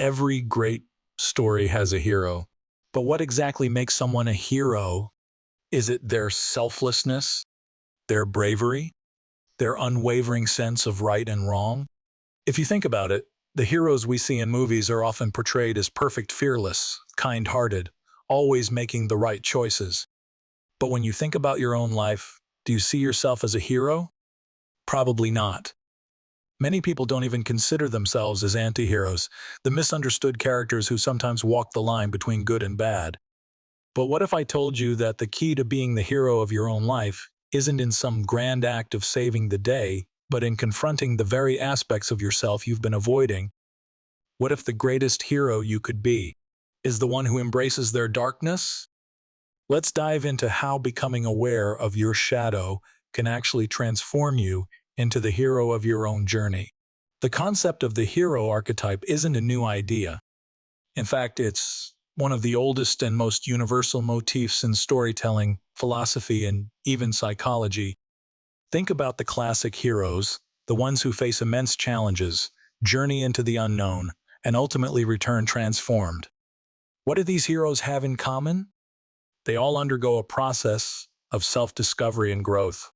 Every great story has a hero. But what exactly makes someone a hero? Is it their selflessness, their bravery, their unwavering sense of right and wrong? If you think about it, the heroes we see in movies are often portrayed as perfect, fearless, kind-hearted, always making the right choices. But when you think about your own life, do you see yourself as a hero? Probably not. Many people don't even consider themselves as anti-heroes, the misunderstood characters who sometimes walk the line between good and bad. But what if I told you that the key to being the hero of your own life isn't in some grand act of saving the day, but in confronting the very aspects of yourself you've been avoiding? What if the greatest hero you could be is the one who embraces their darkness? Let's dive into how becoming aware of your shadow can actually transform you into the hero of your own journey. The concept of the hero archetype isn't a new idea. In fact, it's one of the oldest and most universal motifs in storytelling, philosophy, and even psychology. Think about the classic heroes, the ones who face immense challenges, journey into the unknown, and ultimately return transformed. What do these heroes have in common? They all undergo a process of self-discovery and growth.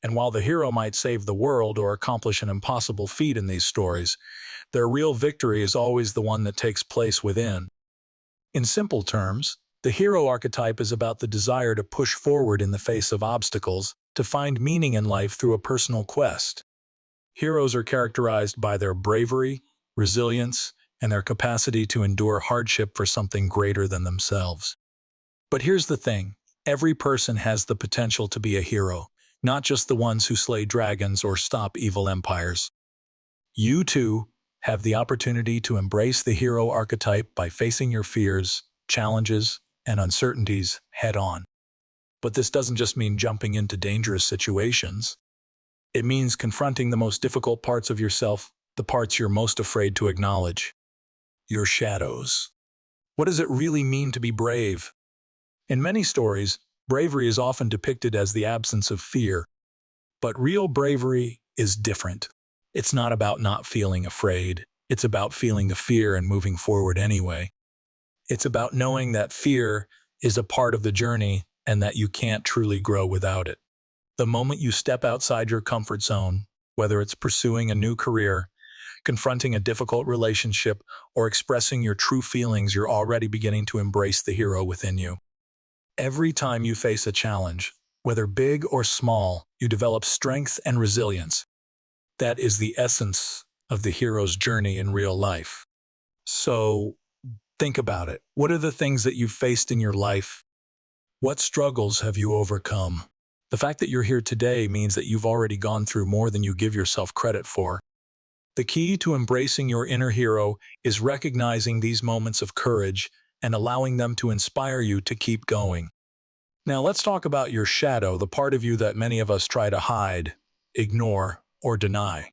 And while the hero might save the world or accomplish an impossible feat in these stories, their real victory is always the one that takes place within. In simple terms, the hero archetype is about the desire to push forward in the face of obstacles, to find meaning in life through a personal quest. Heroes are characterized by their bravery, resilience, and their capacity to endure hardship for something greater than themselves. But here's the thing, every person has the potential to be a hero, not just the ones who slay dragons or stop evil empires. You too have the opportunity to embrace the hero archetype by facing your fears, challenges, and uncertainties head-on. But this doesn't just mean jumping into dangerous situations. It means confronting the most difficult parts of yourself, the parts you're most afraid to acknowledge. Your shadows. What does it really mean to be brave? In many stories, bravery is often depicted as the absence of fear. But real bravery is different. It's not about not feeling afraid. It's about feeling the fear and moving forward anyway. It's about knowing that fear is a part of the journey and that you can't truly grow without it. The moment you step outside your comfort zone, whether it's pursuing a new career, confronting a difficult relationship, or expressing your true feelings, you're already beginning to embrace the hero within you. Every time you face a challenge, whether big or small, you develop strength and resilience. That is the essence of the hero's journey in real life. So, think about it. What are the things that you've faced in your life? What struggles have you overcome? The fact that you're here today means that you've already gone through more than you give yourself credit for. The key to embracing your inner hero is recognizing these moments of courage and allowing them to inspire you to keep going. Now let's talk about your shadow, the part of you that many of us try to hide, ignore, or deny.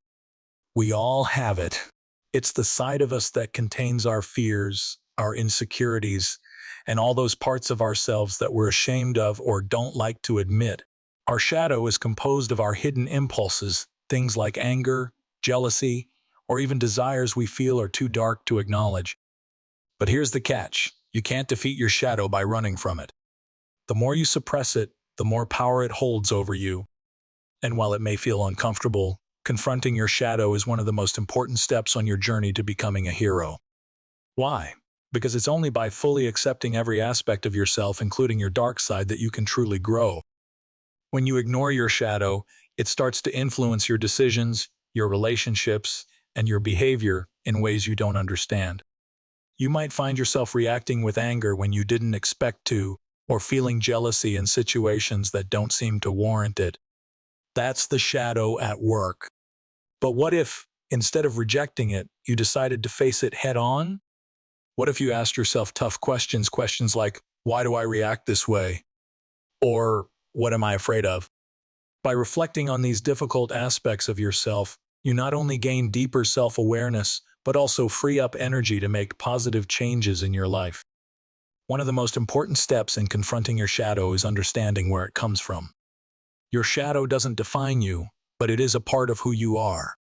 We all have it. It's the side of us that contains our fears, our insecurities, and all those parts of ourselves that we're ashamed of or don't like to admit. Our shadow is composed of our hidden impulses, things like anger, jealousy, or even desires we feel are too dark to acknowledge. But here's the catch. You can't defeat your shadow by running from it. The more you suppress it, the more power it holds over you. And while it may feel uncomfortable, confronting your shadow is one of the most important steps on your journey to becoming a hero. Why? Because it's only by fully accepting every aspect of yourself, including your dark side, that you can truly grow. When you ignore your shadow, it starts to influence your decisions, your relationships, and your behavior in ways you don't understand. You might find yourself reacting with anger when you didn't expect to, or feeling jealousy in situations that don't seem to warrant it. That's the shadow at work. But what if, instead of rejecting it, you decided to face it head-on? What if you asked yourself tough questions like, why do I react this way? Or, what am I afraid of? By reflecting on these difficult aspects of yourself, you not only gain deeper self-awareness, but also free up energy to make positive changes in your life. One of the most important steps in confronting your shadow is understanding where it comes from. Your shadow doesn't define you, but it is a part of who you are.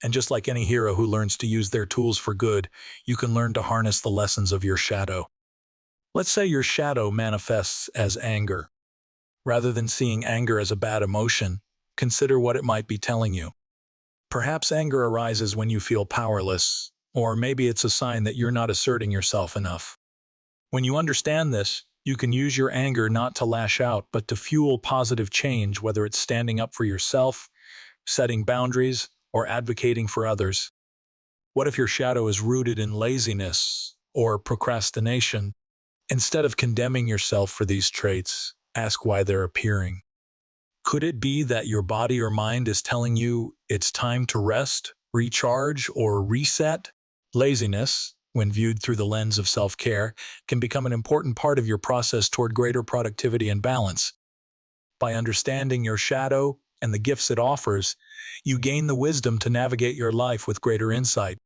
And just like any hero who learns to use their tools for good, you can learn to harness the lessons of your shadow. Let's say your shadow manifests as anger. Rather than seeing anger as a bad emotion, consider what it might be telling you. Perhaps anger arises when you feel powerless, or maybe it's a sign that you're not asserting yourself enough. When you understand this, you can use your anger not to lash out, but to fuel positive change, whether it's standing up for yourself, setting boundaries, or advocating for others. What if your shadow is rooted in laziness or procrastination? Instead of condemning yourself for these traits, ask why they're appearing. Could it be that your body or mind is telling you it's time to rest, recharge, or reset? Laziness, when viewed through the lens of self-care, can become an important part of your process toward greater productivity and balance. By understanding your shadow and the gifts it offers, you gain the wisdom to navigate your life with greater insight.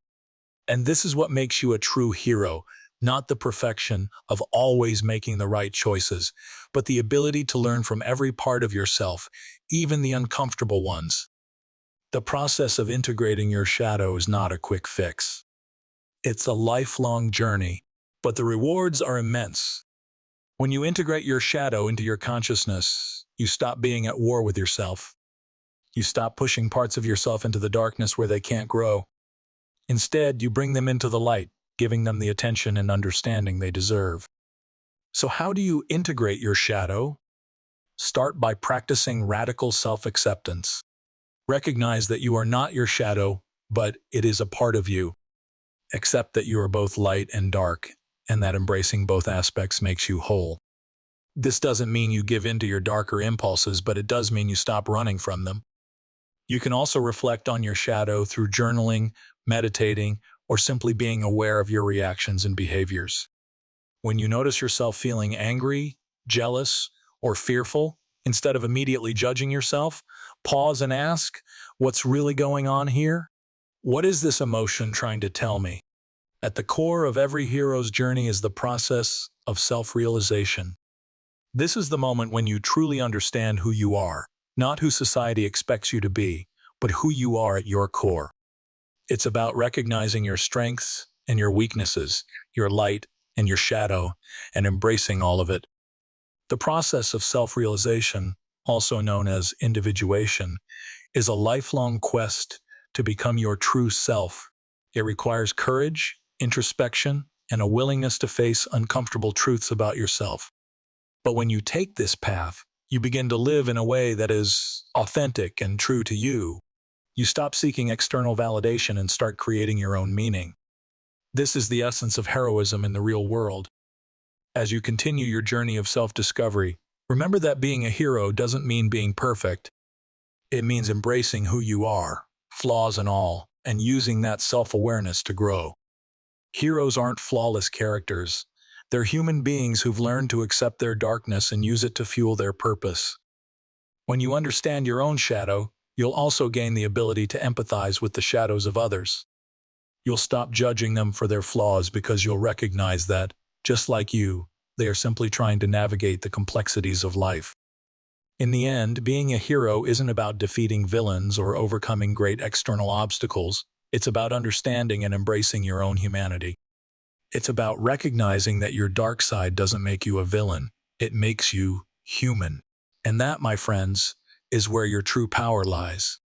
And this is what makes you a true hero, not the perfection of always making the right choices, but the ability to learn from every part of yourself, even the uncomfortable ones. The process of integrating your shadow is not a quick fix. It's a lifelong journey, but the rewards are immense. When you integrate your shadow into your consciousness, you stop being at war with yourself. You stop pushing parts of yourself into the darkness where they can't grow. Instead, you bring them into the light, giving them the attention and understanding they deserve. So how do you integrate your shadow? Start by practicing radical self-acceptance. Recognize that you are not your shadow, but it is a part of you. Accept that you are both light and dark, and that embracing both aspects makes you whole. This doesn't mean you give in to your darker impulses, but it does mean you stop running from them. You can also reflect on your shadow through journaling, meditating, or simply being aware of your reactions and behaviors. When you notice yourself feeling angry, jealous, or fearful, instead of immediately judging yourself, pause and ask, what's really going on here? What is this emotion trying to tell me? At the core of every hero's journey is the process of self-realization. This is the moment when you truly understand who you are, not who society expects you to be, but who you are at your core. It's about recognizing your strengths and your weaknesses, your light and your shadow, and embracing all of it. The process of self-realization, also known as individuation, is a lifelong quest to become your true self. It requires courage, introspection, and a willingness to face uncomfortable truths about yourself. But when you take this path, you begin to live in a way that is authentic and true to you. You stop seeking external validation and start creating your own meaning. This is the essence of heroism in the real world. As you continue your journey of self-discovery, remember that being a hero doesn't mean being perfect. It means embracing who you are, flaws and all, and using that self-awareness to grow. Heroes aren't flawless characters. They're human beings who've learned to accept their darkness and use it to fuel their purpose. When you understand your own shadow, you'll also gain the ability to empathize with the shadows of others. You'll stop judging them for their flaws because you'll recognize that, just like you, they are simply trying to navigate the complexities of life. In the end, being a hero isn't about defeating villains or overcoming great external obstacles. It's about understanding and embracing your own humanity. It's about recognizing that your dark side doesn't make you a villain. It makes you human. And that, my friends, is where your true power lies.